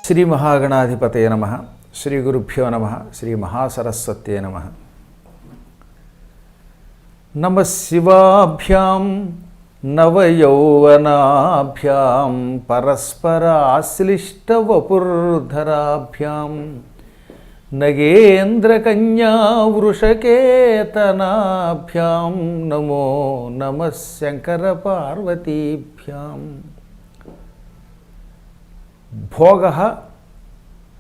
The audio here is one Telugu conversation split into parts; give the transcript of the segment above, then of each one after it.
శ్రీ మహాగణాధిపతయ నమః. శ్రీ గురుభ్యో నమః. శ్రీ మహాసరస్వత్యే నమః. నమః శివాభ్యాం నవయౌవనాభ్యాం పరస్పరాశ్లిష్టవపుర్ధరాభ్యాం నగేంద్రకన్యా వృషకేతనాభ్యాం నమో నమః శంకర పార్వతీభ్యాం. భోగ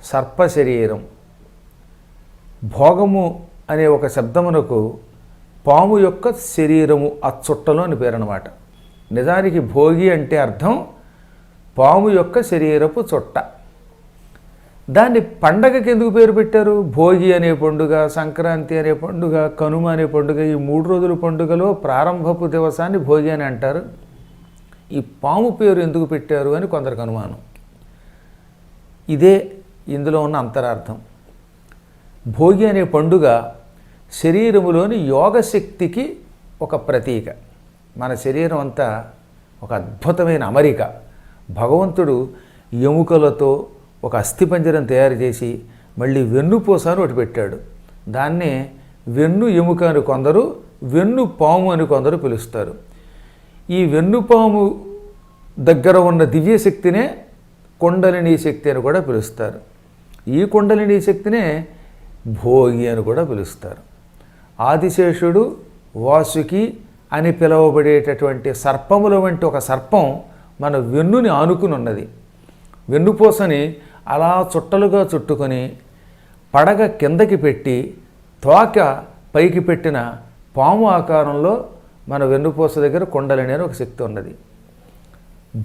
సర్పశరీరం. భోగము అనే ఒక శబ్దమునకు పాము యొక్క శరీరము అచ్చుట్టలో అని పేరు అన్నమాట. నిజానికి భోగి అంటే అర్థం పాము యొక్క శరీరపు చుట్ట. దాన్ని పండగకి ఎందుకు పేరు పెట్టారు? భోగి అనే పండుగ, సంక్రాంతి అనే పండుగ, కనుమ అనే పండుగ, ఈ 3 రోజుల పండుగలో ప్రారంభపు దివసాన్ని భోగి అని అంటారు. ఈ పాము పేరు ఎందుకు పెట్టారు అని కొందరికి అనుమానం. ఇదే ఇందులో ఉన్న అంతరార్థం. భోగి అనే పండుగ శరీరములోని యోగశక్తికి ఒక ప్రతీక. మన శరీరం అంతా ఒక అద్భుతమైన అమరిక. భగవంతుడు ఎముకలతో ఒక అస్థిపంజరం తయారు చేసి మళ్ళీ వెన్నుపూస అని ఒకటి పెట్టాడు. దాన్నే వెన్ను ఎముక అని కొందరు, వెన్ను పాము అని కొందరు పిలుస్తారు. ఈ వెన్నుపాము దగ్గర ఉన్న దివ్యశక్తినే కుండలినీ శక్తి అని కూడా పిలుస్తారు. ఈ కుండలినీ శక్తినే భోగి అని కూడా పిలుస్తారు. ఆదిశేషుడు, వాసుకి అని పిలువబడేటటువంటి సర్పముల వంటి ఒక సర్పం మన వెన్నుని ఆనుకుని ఉన్నది. వెన్నుపూసని అలా చుట్టలుగా చుట్టుకొని పడగ కిందకి పెట్టి తోక పైకి పెట్టిన పాము ఆకారంలో మన వెన్నుపూస దగ్గర కుండలిని అని ఒక శక్తి ఉన్నది.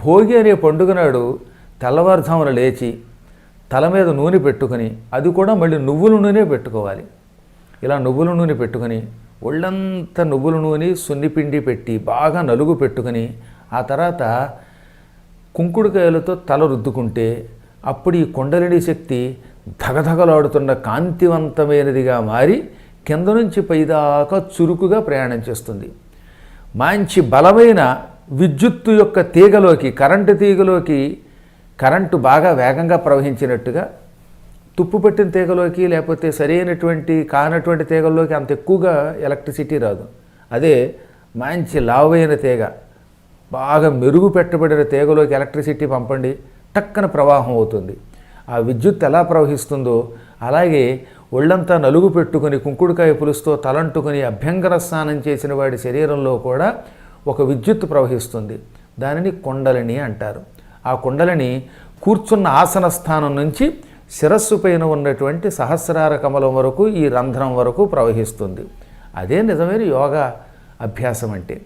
భోగి అనే పండుగ నాడు తెల్లవారుజామున లేచి తల మీద నూనె పెట్టుకుని, అది కూడా మళ్ళీ నువ్వుల నూనె పెట్టుకోవాలి. ఇలా నువ్వుల నూనె పెట్టుకుని ఒళ్ళంతా నువ్వుల నూనె సున్నిపిండి పెట్టి బాగా నలుగు పెట్టుకుని ఆ తర్వాత కుంకుడుకాయలతో తల రుద్దుకుంటే అప్పుడు ఈ కుండలిని శక్తి ధగధగలాడుతున్న కాంతివంతమైనదిగా మారి కింద నుంచి పైదాకా చురుకుగా ప్రయాణం చేస్తుంది. మంచి బలమైన విద్యుత్తు యొక్క తీగలోకి, కరెంటు తీగలోకి కరెంటు బాగా వేగంగా ప్రవహించినట్టుగా తుప్పు పెట్టిన తీగలోకి లేకపోతే సరైనటువంటి కానటువంటి తీగల్లోకి అంత ఎక్కువగా ఎలక్ట్రిసిటీ రాదు. అదే మంచి లావైన తీగ, బాగా మెరుగు పెట్టబడిన తీగలోకి ఎలక్ట్రిసిటీ పంపండి, టక్కన ప్రవాహం అవుతుంది. ఆ విద్యుత్ ఎలా ప్రవహిస్తుందో అలాగే ఒళ్ళంతా నలుగు పెట్టుకుని కుంకుడుకాయ పులుసుతో తలంటుకుని అభ్యంగర స్నానం చేసిన వాడి శరీరంలో కూడా ఒక విద్యుత్ ప్రవహిస్తుంది. దానిని కుండలిని అంటారు. ఆ కుండలిని కూర్చున్న ఆసన స్థానం నుంచి శిరస్సు పైన ఉన్నటువంటి సహస్రార కమలం వరకు, ఈ రంధ్రం వరకు ప్రవహిస్తుంది. అదే నిజమైన యోగా అభ్యాసం అంటే.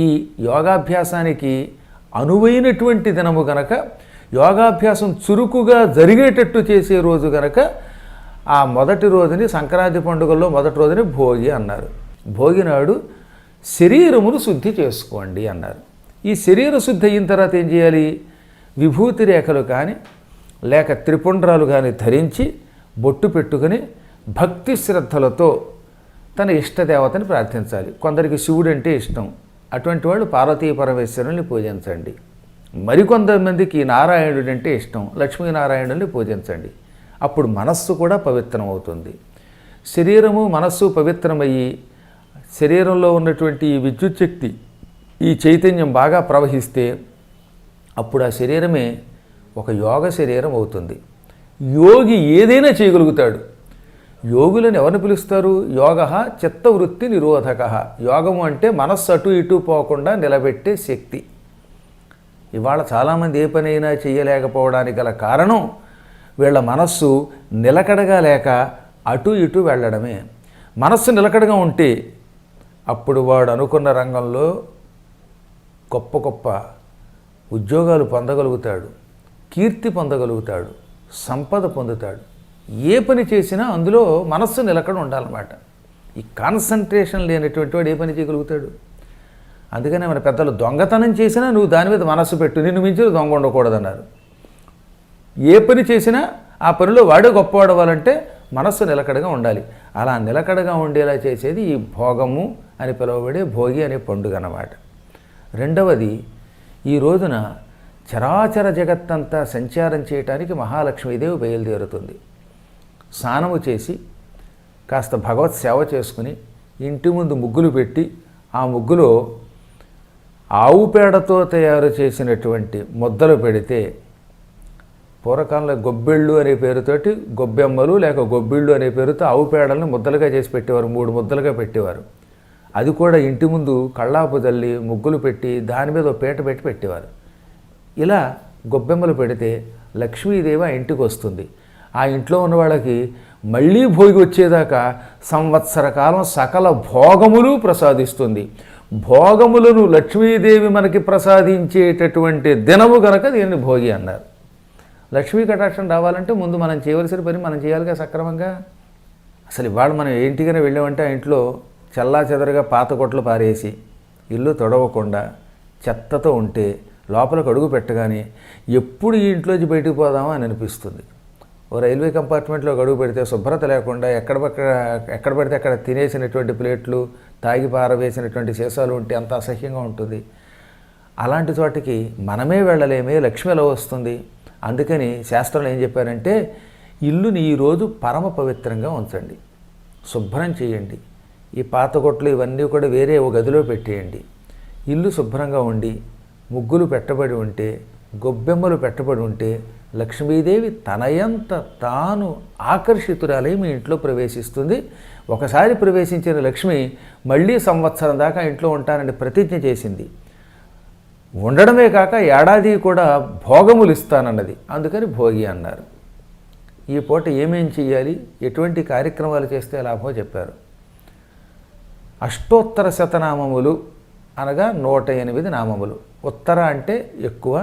ఈ యోగాభ్యాసానికి అనువైనటువంటి దినము గనక, యోగాభ్యాసం చురుకుగా జరిగేటట్టు చేసే రోజు గనక ఆ మొదటి రోజుని, సంక్రాంతి పండుగల్లో మొదటి రోజుని భోగి అన్నారు. భోగి నాడు శరీరమును శుద్ధి చేసుకోండి అన్నారు. ఈ శరీర శుద్ధి అయిన తర్వాత ఏం చేయాలి? విభూతి రేఖలు కానీ లేక త్రిపుండ్రాలు కానీ ధరించి బొట్టు పెట్టుకుని భక్తి శ్రద్ధలతో తన ఇష్టదేవతని ప్రార్థించాలి. కొందరికి శివుడు అంటే ఇష్టం, అటువంటి వాళ్ళు పార్వతీ పరమేశ్వరుల్ని పూజించండి. మరికొంతమందికి నారాయణుడు అంటే ఇష్టం, లక్ష్మీనారాయణుల్ని పూజించండి. అప్పుడు మనస్సు కూడా పవిత్రం అవుతుంది. శరీరము మనస్సు పవిత్రమయ్యి శరీరంలో ఉన్నటువంటి ఈ విద్యుత్ శక్తి, ఈ చైతన్యం బాగా ప్రవహిస్తే అప్పుడు ఆ శరీరమే ఒక యోగ శరీరం అవుతుంది. యోగి ఏదైనా చేయగలుగుతాడు. యోగులను ఎవరిని పిలుస్తారు? యోగ చిత్తవృత్తి నిరోధక. యోగము అంటే మనస్సు అటు ఇటు పోకుండా నిలబెట్టే శక్తి. ఇవాళ చాలామంది ఏ పనైనా చేయలేకపోవడానికి గల కారణం వీళ్ళ మనస్సు నిలకడగా లేక అటు ఇటు వెళ్ళడమే. మనస్సు నిలకడగా ఉంటే అప్పుడు వాడు అనుకున్న రంగంలో గొప్ప గొప్ప ఉద్యోగాలు పొందగలుగుతాడు, కీర్తి పొందగలుగుతాడు, సంపద పొందుతాడు. ఏ పని చేసినా అందులో మనస్సు నిలకడ ఉండాలన్నమాట. ఈ కాన్సన్ట్రేషన్ లేనటువంటి వాడు ఏ పని చేయగలుగుతాడు? అందుకనే మన పెద్దలు దొంగతనం చేసినా నువ్వు దాని మీద మనస్సు పెట్టు, నిన్ను మించి దొంగ ఉండకూడదన్నారు. ఏ పని చేసినా ఆ పనిలో వాడే గొప్పవాడవాలంటే మనస్సు నిలకడగా ఉండాలి. అలా నిలకడగా ఉండేలా చేసేది ఈ భోగము అని పిలువబడే భోగి అనే పండుగ అన్నమాట. రెండవది, ఈ రోజున చరాచర జగత్తంతా సంచారం చేయటానికి మహాలక్ష్మీదేవి బయలుదేరుతుంది. స్నానము చేసి కాస్త భగవత్ సేవ చేసుకుని ఇంటి ముందు ముగ్గులు పెట్టి ఆ ముగ్గులో ఆవు పేడతో తయారు చేసినటువంటి ముద్దలు పెడితే, పూర్వకాలంలో గొబ్బెళ్ళు అనే పేరుతోటి గొబ్బెమ్మలు లేక గొబ్బిళ్ళు అనే పేరుతో ఆవు పేడలను ముద్దలుగా చేసి పెట్టేవారు, 3 ముద్దలుగా పెట్టేవారు. అది కూడా ఇంటి ముందు కళ్ళాపు తల్లి ముగ్గులు పెట్టి దాని మీద ఒక పీట పెట్టి పెట్టేవారు. ఇలా గొబ్బెమ్మలు పెడితే లక్ష్మీదేవి ఆ ఇంటికి వస్తుంది. ఆ ఇంట్లో ఉన్న వాళ్ళకి మళ్ళీ భోగి వచ్చేదాకా సంవత్సర కాలం సకల భోగములు ప్రసాదిస్తుంది. భోగములను లక్ష్మీదేవి మనకి ప్రసాదించేటటువంటి దినము గనక దీన్ని భోగి అన్నారు. లక్ష్మీ కటాక్షం రావాలంటే ముందు మనం చేయవలసిన పని మనం చేయాలిగా సక్రమంగా. అసలు ఇవాళ మనం ఇంటికనే వెళ్ళామంటే ఆ ఇంట్లో చల్లా చెదరగా పాత కొట్లు పారేసి ఇల్లు తొడవకుండా చెత్తతో ఉంటే లోపలికి అడుగు పెట్టగానే ఎప్పుడు ఈ ఇంట్లోంచి బయటకు పోదామా అని అనిపిస్తుంది. ఓ రైల్వే కంపార్ట్మెంట్లో అడుగు పెడితే శుభ్రత లేకుండా ఎక్కడ పడితే అక్కడ తినేసినటువంటి ప్లేట్లు, తాగి పారవేసినటువంటి సీసాలు ఉంటే అంత అసహ్యంగా ఉంటుంది. అలాంటి చోటికి మనమే వెళ్ళలేమే, లక్ష్మి ఎలా వస్తుంది? అందుకని శాస్త్రంలో ఏం చెప్పారంటే, ఇల్లుని ఈరోజు పరమ పవిత్రంగా ఉంచండి, శుభ్రం చేయండి. ఈ పాత కొట్లు ఇవన్నీ కూడా వేరే ఒక గదిలో పెట్టేయండి. ఇల్లు శుభ్రంగా ఉండి ముగ్గులు పెట్టబడి ఉంటే, గొబ్బెమ్మలు పెట్టబడి ఉంటే లక్ష్మీదేవి తనయంత తాను ఆకర్షితురాలై మీ ఇంట్లో ప్రవేశిస్తుంది. ఒకసారి ప్రవేశించిన లక్ష్మి మళ్ళీ సంవత్సరం దాకా ఇంట్లో ఉంటానని ప్రతిజ్ఞ చేసింది. ఉండడమే కాక ఏడాది కూడా భోగములు ఇస్తానన్నది. అందుకని భోగి అన్నారు. ఈ పూట ఏమేం చెయ్యాలి, ఎటువంటి కార్యక్రమాలు చేస్తే లాభమో చెప్పారు. అష్టోత్తర శతనామములు అనగా 108 నామములు. ఉత్తర అంటే ఎక్కువ,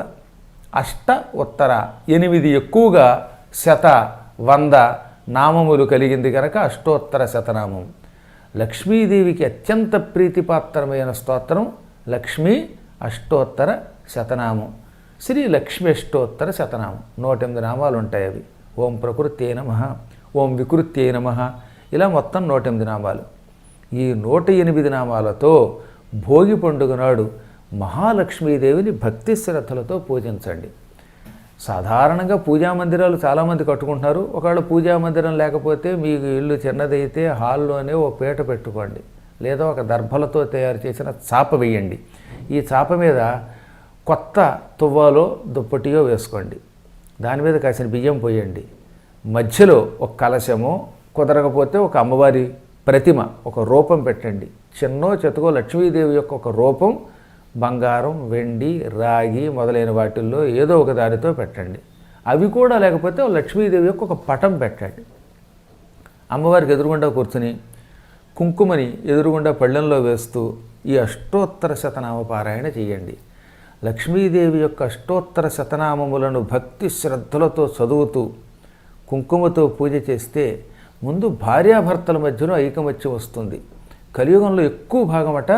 అష్ట ఉత్తర 8 ఎక్కువగా, శత 100 నామములు కలిగింది కనుక అష్టోత్తర శతనామం. లక్ష్మీదేవికి అత్యంత ప్రీతిపాత్రమైన స్తోత్రం లక్ష్మీ అష్టోత్తర శతనామం, శ్రీ లక్ష్మీ అష్టోత్తర శతనామం. 108 నామాలు ఉంటాయి. అవి ఓం ప్రకృత్యై నమః, ఓం వికృత్యై నమః, ఇలా మొత్తం 108 నామాలు. ఈ 108 నామాలతో భోగి పండుగ నాడు మహాలక్ష్మీదేవిని భక్తి శ్రద్ధలతో పూజించండి. సాధారణంగా పూజా మందిరాలు చాలామంది కట్టుకుంటున్నారు. ఒకవేళ పూజా మందిరం లేకపోతే మీకు ఇల్లు చిన్నదైతే హాల్లోనే ఓ పీట పెట్టుకోండి, లేదా ఒక దర్భలతో తయారు చేసిన చాప వేయండి. ఈ చాప మీద కొత్త తువ్వాలో దుప్పటియో వేసుకోండి. దాని మీద కాసిన బియ్యం పోయండి. మధ్యలో ఒక కలశమో, కుదరకపోతే ఒక అమ్మవారి ప్రతిమ, ఒక రూపం పెట్టండి. చిన్నో చెతుకో లక్ష్మీదేవి యొక్క ఒక రూపం బంగారం, వెండి, రాగి మొదలైన వాటిల్లో ఏదో ఒక దానితో పెట్టండి. అవి కూడా లేకపోతే లక్ష్మీదేవి యొక్క ఒక పటం పెట్టండి. అమ్మవారికి ఎదురుగుండా కూర్చుని కుంకుమని ఎదురుగుండా పళ్ళెంలో వేస్తూ ఈ అష్టోత్తర శతనామ పారాయణ చేయండి. లక్ష్మీదేవి యొక్క అష్టోత్తర శతనామములను భక్తి శ్రద్ధలతో చదువుతూ కుంకుమతో పూజ చేస్తే ముందు భార్యాభర్తల మధ్యలో ఐకమత్యం వస్తుంది. కలియుగంలో ఎక్కువ భాగమట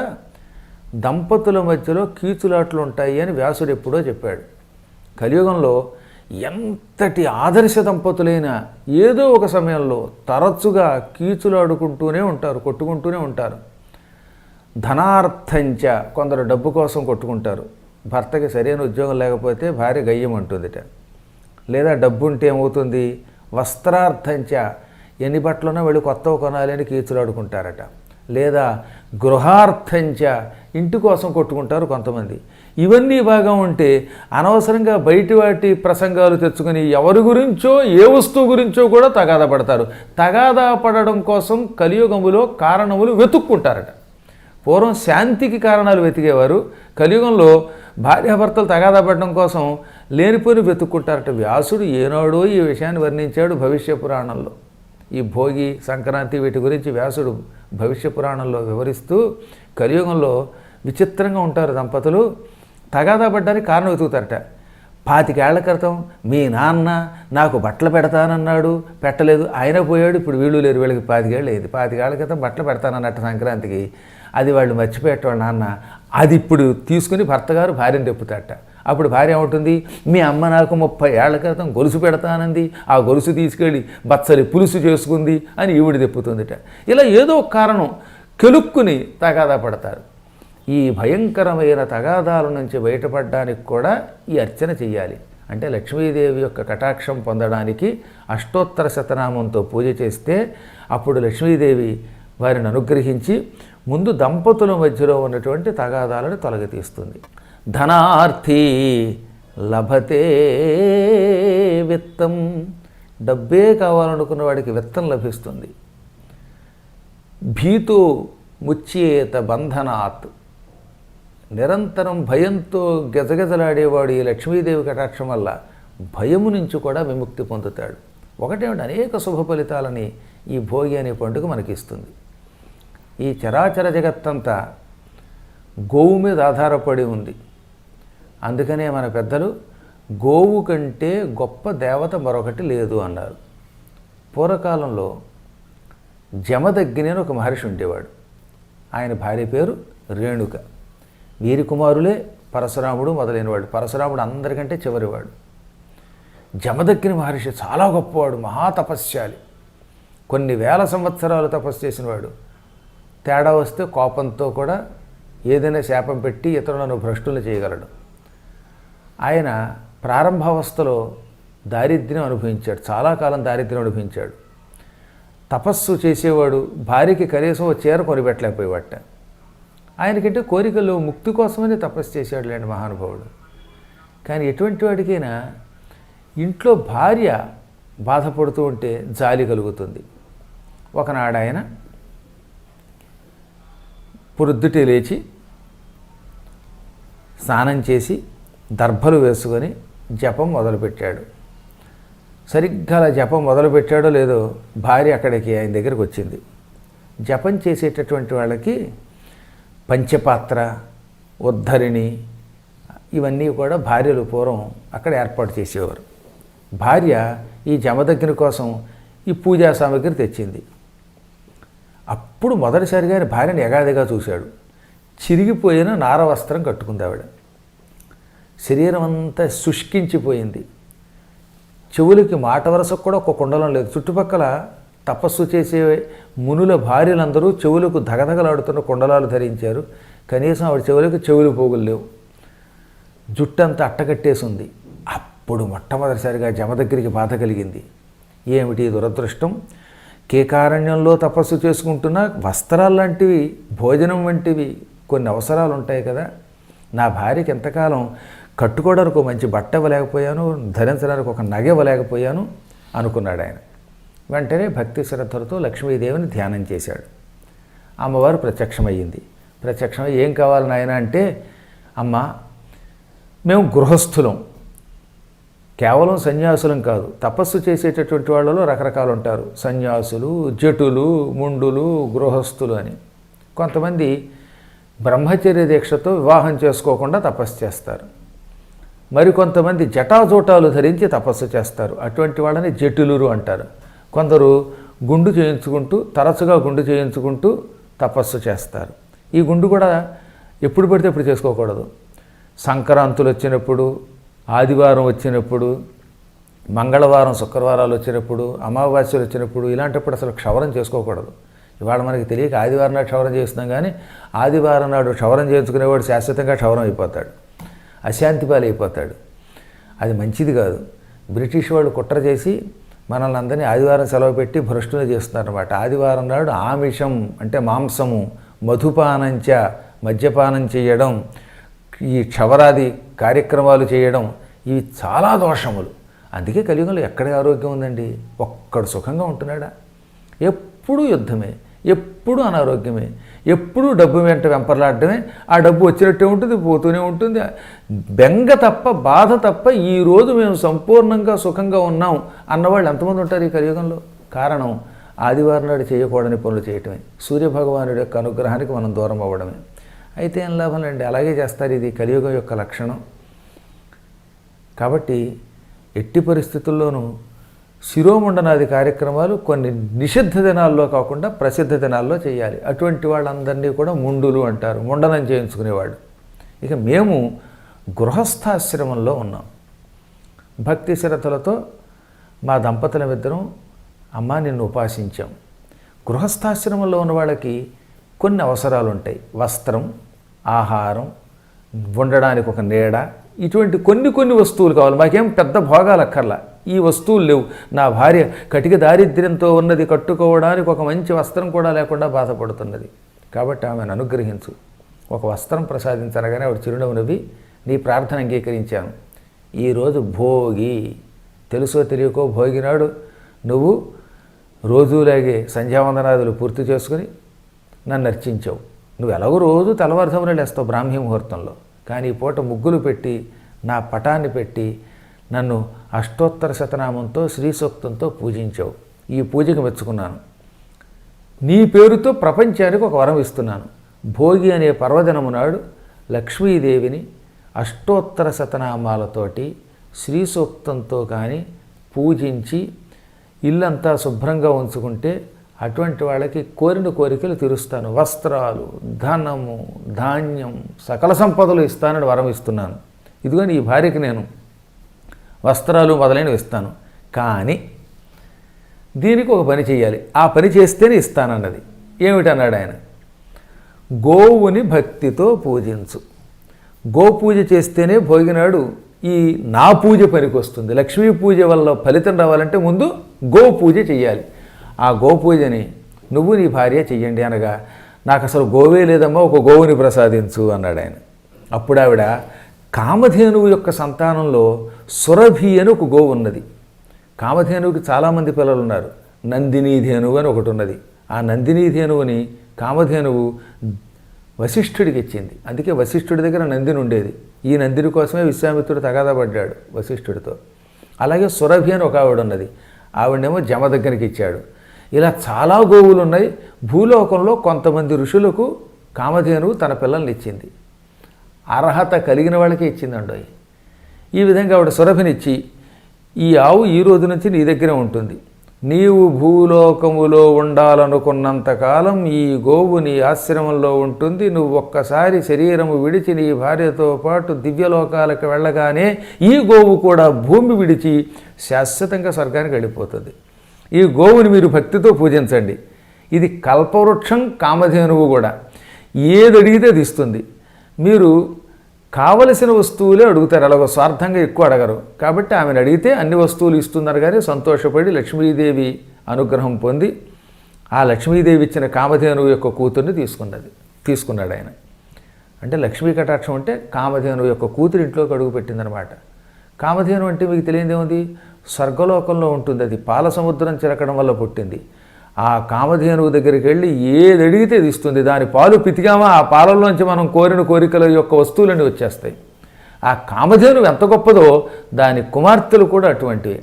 దంపతుల మధ్యలో కీచులాట్లు ఉంటాయి అని వ్యాసుడు ఎప్పుడో చెప్పాడు. కలియుగంలో ఎంతటి ఆదర్శ దంపతులైనా ఏదో ఒక సమయంలో తరచుగా కీచులాడుకుంటూనే ఉంటారు, కొట్టుకుంటూనే ఉంటారు. ధనార్థంచ, కొందరు డబ్బు కోసం కొట్టుకుంటారు. భర్తకి సరైన ఉద్యోగం లేకపోతే భార్య గయ్యం అంటుందిట. లేదా డబ్బు ఉంటే ఏమవుతుంది, వస్త్రార్థంచ, ఎన్ని బట్టలున్నా వెళ్ళి కొత్తవి కొనాలి అని కీచులాడుకుంటారట. లేదా గృహార్థంచ, ఇంటి కోసం కొట్టుకుంటారు కొంతమంది. ఇవన్నీ బాగా ఉంటే అనవసరంగా బయటి వాటి ప్రసంగాలు తెచ్చుకొని ఎవరి గురించో ఏ వస్తువు గురించో కూడా తగాదా పడతారు. తగాదా పడడం కోసం కలియుగములో కారణములు వెతుక్కుంటారట. పూర్వం శాంతికి కారణాలు వెతికేవారు, కలియుగంలో భార్యాభర్తలు తగాదా పడడం కోసం లేనిపోని వెతుక్కుంటారట. వ్యాసుడు ఏనాడో ఈ విషయాన్ని వర్ణించాడు భవిష్య పురాణంలో. ఈ భోగి, సంక్రాంతి వీటి గురించి వ్యాసుడు భవిష్య పురాణంలో వివరిస్తూ కలియుగంలో విచిత్రంగా ఉంటారు దంపతులు, తగాదా పడ్డానికి కారణం వెతుకుతారట. 25 ఏళ్ల క్రితం మీ నాన్న నాకు బట్టలు పెడతానన్నాడు, పెట్టలేదు, ఆయన పోయాడు, ఇప్పుడు వీళ్ళు లేరు, వీళ్ళకి 25 ఏళ్ళు అయింది. 25 ఏళ్ల క్రితం బట్టలు పెడతానన్నట్టు సంక్రాంతికి, అది వాళ్ళు మర్చిపోయేటవాడు నాన్న. అది ఇప్పుడు తీసుకుని భర్త గారు భార్యను తెప్పుతాట. అప్పుడు భార్య ఏమంటుంది, మీ అమ్మ నాకు 30 ఏళ్ల క్రితం గొలుసు పెడతానంది, ఆ గొలుసు తీసుకెళ్ళి బచ్చలి పులుసు చేసుకుంది అని ఈవిడి తెప్పుతుందిట. ఇలా ఏదో ఒక కారణం కెలుక్కుని తగాదా పడతారు. ఈ భయంకరమైన తగాదాల నుంచి బయటపడడానికి కూడా ఈ అర్చన చెయ్యాలి. అంటే లక్ష్మీదేవి యొక్క కటాక్షం పొందడానికి అష్టోత్తర శతనామంతో పూజ చేస్తే అప్పుడు లక్ష్మీదేవి వారిని అనుగ్రహించి ముందు దంపతుల మధ్యలో ఉన్నటువంటి తగాదాలను తొలగతీస్తుంది. ధనార్థీ లభతే విత్తం, డబ్బే కావాలనుకున్న వాడికి విత్తం లభిస్తుంది. భీతో ముచ్యేత బంధనాత్, నిరంతరం భయంతో గజగజలాడేవాడు ఈ లక్ష్మీదేవి కటాక్షం వల్ల భయము నుంచి కూడా విముక్తి పొందుతాడు. ఒకటేమిటి, అనేక శుభ ఫలితాలని ఈ భోగి అనే పండుగ మనకిస్తుంది. ఈ చరాచర జగత్తంతా గోవు మీద ఆధారపడి ఉంది. అందుకనే మన పెద్దలు గోవు కంటే గొప్ప దేవత మరొకటి లేదు అన్నారు. పూర్వకాలంలో జమదగ్ని అని ఒక మహర్షి ఉండేవాడు. ఆయన భార్య పేరు రేణుక. వీరి కుమారులే పరశురాముడు మొదలైనవాడు. పరశురాముడు అందరికంటే చివరివాడు. జమదగ్ని మహర్షి చాలా గొప్పవాడు, మహాతపస్యాలి. కొన్ని వేల సంవత్సరాలు తపస్సు చేసినవాడు. తేడా వస్తే కోపంతో కూడా ఏదైనా శాపం పెట్టి ఇతరులను భ్రష్టులు చేయగలడు. ఆయన ప్రారంభావస్థలో దారిద్ర్యం అనుభవించాడు, చాలా కాలం దారిద్ర్యం అనుభవించాడు. తపస్సు చేసేవాడు, భార్యకి కనీసం ఓ చీర కొనిపెట్టలేకపోయేవాట. ఆయనకంటే కోరికలు ముక్తి కోసమని తపస్సు చేశాడు లేండి మహానుభావుడు. కానీ ఎటువంటి వాడికైనా ఇంట్లో భార్య బాధపడుతూ ఉంటే జాలి కలుగుతుంది. ఒకనాడు ఆయన పొద్దుటే లేచి స్నానం చేసి దర్భలు వేసుకొని జపం మొదలుపెట్టాడు. సరిగ్గా అలా జపం మొదలుపెట్టాడో లేదో భార్య అక్కడికి ఆయన దగ్గరికి వచ్చింది. జపం చేసేటటువంటి వాళ్ళకి పంచపాత్ర, ఉద్ధరిణి ఇవన్నీ కూడా భార్యలు పూర్వం అక్కడ ఏర్పాటు చేసేవారు. భార్య ఈ జమదగ్ని కోసం ఈ పూజా సామగ్రి తెచ్చింది. అప్పుడు మొదటిసారిగా ఆయన భార్యని ఎగాదిగా చూశాడు. చిరిగిపోయిన నార వస్త్రం కట్టుకుంది ఆవిడ. శరీరం అంతా శుష్కించిపోయింది. చెవులకి మాట వరసకు కూడా ఒక కుండలం లేదు. చుట్టుపక్కల తపస్సు చేసే మునుల భార్యలందరూ చెవులకు ధగధగలాడుతున్న కుండలాలు ధరించారు. కనీసం ఆవిడ చెవులకు చెవులు పోగులు లేవు. జుట్టంతా అట్టగట్టేసి ఉంది. అప్పుడు మొట్టమొదటిసారిగా జమదగ్నికి బాధ కలిగింది. ఏమిటి దురదృష్టం, కేకారణ్యంలో తపస్సు చేసుకుంటున్న వస్త్రాలు లాంటివి, భోజనం వంటివి కొన్ని అవసరాలు ఉంటాయి కదా, నా భార్యకి ఎంతకాలం కట్టుకోవడానికి ఒక మంచి బట్ట ఇవ్వలేకపోయాను, ధరించడానికి ఒక నగ ఇవ్వలేకపోయాను అనుకున్నాడు ఆయన. వెంటనే భక్తి శ్రద్ధలతో లక్ష్మీదేవిని ధ్యానం చేశాడు. అమ్మవారు ప్రత్యక్షమయ్యింది. ప్రత్యక్షమై ఏం కావాలి నాయన అంటే, అమ్మ మేము గృహస్థులం, కేవలం సన్యాసులం కాదు, తపస్సు చేసేటటువంటి వాళ్ళలో రకరకాలు ఉంటారు. సన్యాసులు, జటులు, ముండులు, గృహస్థులు అని. కొంతమంది బ్రహ్మచర్య దీక్షతో వివాహం చేసుకోకుండా తపస్సు చేస్తారు. మరికొంతమంది జటాజూటాలు ధరించి తపస్సు చేస్తారు. అటువంటి వాళ్ళని జటులురు అంటారు. కొందరు గుండు చేయించుకుంటూ, తరచుగా గుండు చేయించుకుంటూ తపస్సు చేస్తారు. ఈ గుండు కూడా ఎప్పుడు పడితే ఎప్పుడు చేసుకోకూడదు. సంక్రాంతులు వచ్చినప్పుడు, ఆదివారం వచ్చినప్పుడు, మంగళవారం శుక్రవారాలు వచ్చినప్పుడు, అమావాస్యలు వచ్చినప్పుడు, ఇలాంటప్పుడు అసలు క్షవరం చేసుకోకూడదు. ఇవాళ మనకి తెలియక ఆదివారం నాడు క్షవరం చేస్తున్నాం, కానీ ఆదివారం నాడు క్షవరం చేసుకునేవాడు శాశ్వతంగా క్షవరం అయిపోతాడు, అశాంతి పాలైపోతాడు. అది మంచిది కాదు. బ్రిటిష్ వాళ్ళు కుట్ర చేసి మనల్ని అందరినీ ఆదివారం సెలవు పెట్టి భ్రష్టుని చేస్తున్నారన్నమాట. ఆదివారం నాడు ఆమిషం అంటే మాంసము, మధుపానంచ మద్యపానం చేయడం, ఈ క్షవరాది కార్యక్రమాలు చేయడం, ఇవి చాలా దోషములు. అందుకే కలియుగంలో ఎక్కడ ఆరోగ్యం ఉందండి? ఒక్కడు సుఖంగా ఉంటున్నాడా? ఎప్పుడూ యుద్ధమే, ఎప్పుడూ అనారోగ్యమే, ఎప్పుడూ డబ్బు వెంట వెంపర్లాడటమే. ఆ డబ్బు వచ్చినట్టే ఉంటుంది, పోతూనే ఉంటుంది. బెంగ తప్ప, బాధ తప్ప ఈరోజు మేము సంపూర్ణంగా సుఖంగా ఉన్నాం అన్నవాళ్ళు ఎంతమంది ఉంటారు ఈ కలియుగంలో? కారణం ఆదివారం నాడు చేయకూడని పనులు చేయటమే, సూర్యభగవానుడి యొక్క అనుగ్రహానికి మనం దూరం అవ్వడమే. అయితే ఏం లాభం లేండి, అలాగే చేస్తారు. ఇది కలియుగం యొక్క లక్షణం. కాబట్టి ఎట్టి పరిస్థితుల్లోనూ శిరోముండనాది కార్యక్రమాలు కొన్ని నిషిద్ధ దినాల్లో కాకుండా ప్రసిద్ధ దినాల్లో చేయాలి. అటువంటి వాళ్ళందరినీ కూడా ముండులు అంటారు, ముండనం చేయించుకునేవాళ్ళు. ఇక మేము గృహస్థాశ్రమంలో ఉన్నాం. భక్తి శ్రద్ధలతో మా దంపతులమిద్దరం అమ్మ నిన్ను ఉపాసించాం. గృహస్థాశ్రమంలో ఉన్న వాళ్ళకి కొన్ని అవసరాలు ఉంటాయి. వస్త్రం, ఆహారం, ఉండడానికి ఒక నీడ, ఇటువంటి కొన్ని వస్తువులు కావాలి. మాకేం పెద్ద భోగాలు అక్కర్లా, ఈ వస్తువులు లేవు. నా భార్య కటిక దారిద్ర్యంతో ఉన్నది, కట్టుకోవడానికి ఒక మంచి వస్త్రం కూడా లేకుండా బాధపడుతున్నది. కాబట్టి ఆమెను అనుగ్రహించు, ఒక వస్త్రం ప్రసాదించనగానే ఆవిడ చిరునవ్వు నవ్వి, నీ ప్రార్థన అంగీకరించాను. ఈరోజు భోగి, తెలుసో తెలియకో భోగి నాడు నువ్వు రోజులాగే సంధ్యావందనాదులు పూర్తి చేసుకుని నన్ను అర్చించావు. నువ్వు ఎలాగో రోజు తెల్లవారుజామున లేస్తావు బ్రాహ్మీ ముహూర్తంలో, కానీ ఈ పూట ముగ్గులు పెట్టి నా పటాన్ని పెట్టి నన్ను అష్టోత్తర శతనామంతో శ్రీసూక్తంతో పూజించావు. ఈ పూజకు మెచ్చుకున్నాను. నీ పేరుతో ప్రపంచానికి ఒక వరం ఇస్తున్నాను. భోగి అనే పర్వదినము నాడు లక్ష్మీదేవిని అష్టోత్తర శతనామాలతోటి శ్రీసూక్తంతో కానీ పూజించి ఇల్లంతా శుభ్రంగా ఉంచుకుంటే అటువంటి వాళ్ళకి కోరిన కోరికలు తీరుస్తాను. వస్త్రాలు, ధనము, ధాన్యం, సకల సంపదలు ఇస్తానని వరం ఇస్తున్నాను. ఇదిగో నీ భార్యకి నేను వస్త్రాలు మొదలైనవి ఇస్తాను, కానీ దీనికి ఒక పని చేయాలి. ఆ పని చేస్తేనే ఇస్తానన్నది. ఏమిటన్నాడు ఆయన? గోవుని భక్తితో పూజించు. గోపూజ చేస్తేనే భోగినాడు ఈ నా పూజ పనికి వస్తుంది. లక్ష్మీ పూజ వల్ల ఫలితం రావాలంటే ముందు గోపూజ చెయ్యాలి. ఆ గోపూజని నువ్వు నీ భార్య చెయ్యండి అనగా, నాకు అసలు గోవే లేదమ్మా, ఒక గోవుని ప్రసాదించు అన్నాడు ఆయన. అప్పుడు ఆవిడ, కామధేనువు యొక్క సంతానంలో సురభి అని ఒక గోవు ఉన్నది. కామధేనువుకి చాలామంది పిల్లలు ఉన్నారు. నందినీధేనువు అని ఒకటి ఉన్నది. ఆ నందినీధేనువుని కామధేనువు వశిష్ఠుడికి ఇచ్చింది. అందుకే వశిష్ఠుడి దగ్గర నందిని ఉండేది. ఈ నందిని కోసమే విశ్వామిత్రుడు తగాదా పడ్డాడు వశిష్ఠుడితో. అలాగే సురభి అని ఒక ఆవిడ ఉన్నది. ఆవిడనేమో జమ దగ్గరికి ఇచ్చాడు. ఇలా చాలా గోవులు ఉన్నాయి. భూలోకంలో కొంతమంది ఋషులకు కామధేనువు తన పిల్లల్ని ఇచ్చింది. అర్హత కలిగిన వాళ్ళకే ఇచ్చిందండి. ఈ విధంగా ఆవిడ సురభినిచ్చి, ఈ ఆవు ఈ రోజు నుంచి నీ దగ్గరే ఉంటుంది. నీవు భూలోకములో ఉండాలనుకున్నంతకాలం ఈ గోవు నీ ఆశ్రమంలో ఉంటుంది. నువ్వు ఒక్కసారి శరీరము విడిచి నీ భార్యతో పాటు దివ్యలోకాలకు వెళ్ళగానే ఈ గోవు కూడా భూమి విడిచి శాశ్వతంగా స్వర్గానికి వెళ్ళిపోతుంది. ఈ గోవుని మీరు భక్తితో పూజించండి. ఇది కల్పవృక్షం, కామధేనువు కూడా. ఏది అడిగితే అది ఇస్తుంది. మీరు కావలసిన వస్తువులే అడుగుతారు, అలాగో స్వార్థంగా ఎక్కువ అడగరు. కాబట్టి ఆమెను అడిగితే అన్ని వస్తువులు ఇస్తున్నారు. కానీ సంతోషపడి లక్ష్మీదేవి అనుగ్రహం పొంది ఆ లక్ష్మీదేవి ఇచ్చిన కామధేనువు యొక్క కూతుర్ని తీసుకున్నాడు ఆయన. అంటే లక్ష్మీ కటాక్షం అంటే కామధేనువు యొక్క కూతురు ఇంట్లోకి అడుగు పెట్టిందనమాట. కామధేను అంటే మీకు తెలియదేముంది, స్వర్గలోకంలో ఉంటుంది. అది పాల సముద్రం చిలకడం వల్ల పుట్టింది. ఆ కామధేనువు దగ్గరికి వెళ్ళి ఏది అడిగితే అది ఇస్తుంది. దాని పాలు పితికామా, ఆ పాలల్లోంచి మనం కోరిన కోరికల యొక్క వస్తువులన్నీ వచ్చేస్తాయి. ఆ కామధేనువు ఎంత గొప్పదో దాని కుమార్తెలు కూడా అటువంటివి.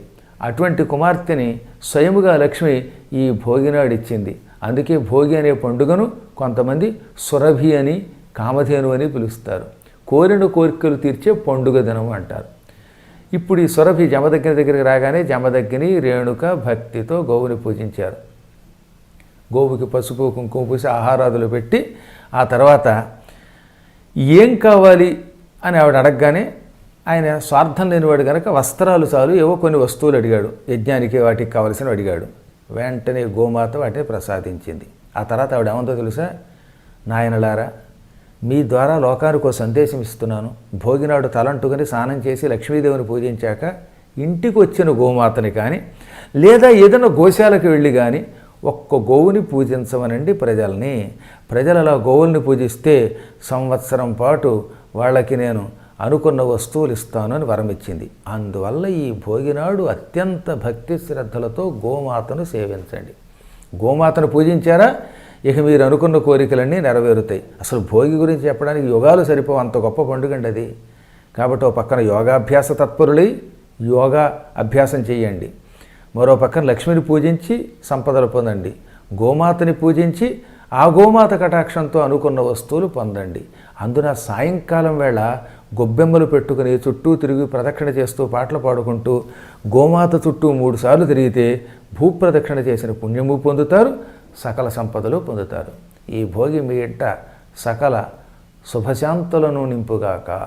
అటువంటి కుమార్తెని స్వయముగా లక్ష్మి ఈ భోగినాడు ఇచ్చింది. అందుకే భోగి అనే పండుగను కొంతమంది సురభి అని, కామధేను అని పిలుస్తారు. కోరిన కోరికలు తీర్చే పండుగ దినం అంటారు. ఇప్పుడు ఈ సురభి జమదగ్గిని రాగానే జమదగ్గిని రేణుక భక్తితో గోవుని పూజించారు. గోవుకి పసుపు కుంకుమ పూసి ఆహారాదులు పెట్టి ఆ తర్వాత ఏం కావాలి అని ఆవిడ అడగగానే ఆయన స్వార్థం లేనివాడు కనుక వస్త్రాలు చాలు, ఏవో కొన్ని వస్తువులు అడిగాడు. యజ్ఞానికి వాటికి కావలసినవి అడిగాడు. వెంటనే గోమాత వాటిని ప్రసాదించింది. ఆ తర్వాత ఆవిడ ఏమందో తెలుసా? నాయనలారా, మీ ద్వారా లోకానికి ఒక సందేశం ఇస్తున్నాను. భోగినాడు తలంటుకొని స్నానం చేసి లక్ష్మీదేవిని పూజించాక ఇంటికి వచ్చిన గోమాతని కానీ లేదా ఏదైనా గోశాలకు వెళ్ళి కానీ ఒక్క గోవుని పూజించమనండి ప్రజల్ని. ప్రజలు అలా గోవుల్ని పూజిస్తే సంవత్సరం పాటు వాళ్ళకి నేను అనుకున్న వస్తువులు ఇస్తాను అని వరం ఇచ్చింది. అందువల్ల ఈ భోగినాడు అత్యంత భక్తి శ్రద్ధలతో గోమాతను సేవించండి. గోమాతను పూజించారా, ఇక మీరు అనుకున్న కోరికలన్నీ నెరవేరుతాయి. అసలు భోగి గురించి చెప్పడానికి యుగాలు సరిపోవు, అంత గొప్ప పండుగ అండి అది. కాబట్టి ఓ పక్కన యోగాభ్యాస తత్పరులై యోగా అభ్యాసం చేయండి. మరో పక్కన లక్ష్మిని పూజించి సంపదలు పొందండి. గోమాతని పూజించి ఆ గోమాత కటాక్షంతో అనుకున్న వస్తువులు పొందండి. అందున సాయంకాలం వేళ గొబ్బెమ్మలు పెట్టుకుని చుట్టూ తిరిగి ప్రదక్షిణ చేస్తూ పాటలు పాడుకుంటూ గోమాత చుట్టూ 3 సార్లు తిరిగితే భూప్రదక్షిణ చేసిన పుణ్యము పొందుతారు, సకల సంపదలు పొందుతారు. ఈ భోగి మీ ఇంట సకల శుభశాంతులను నింపుగాక.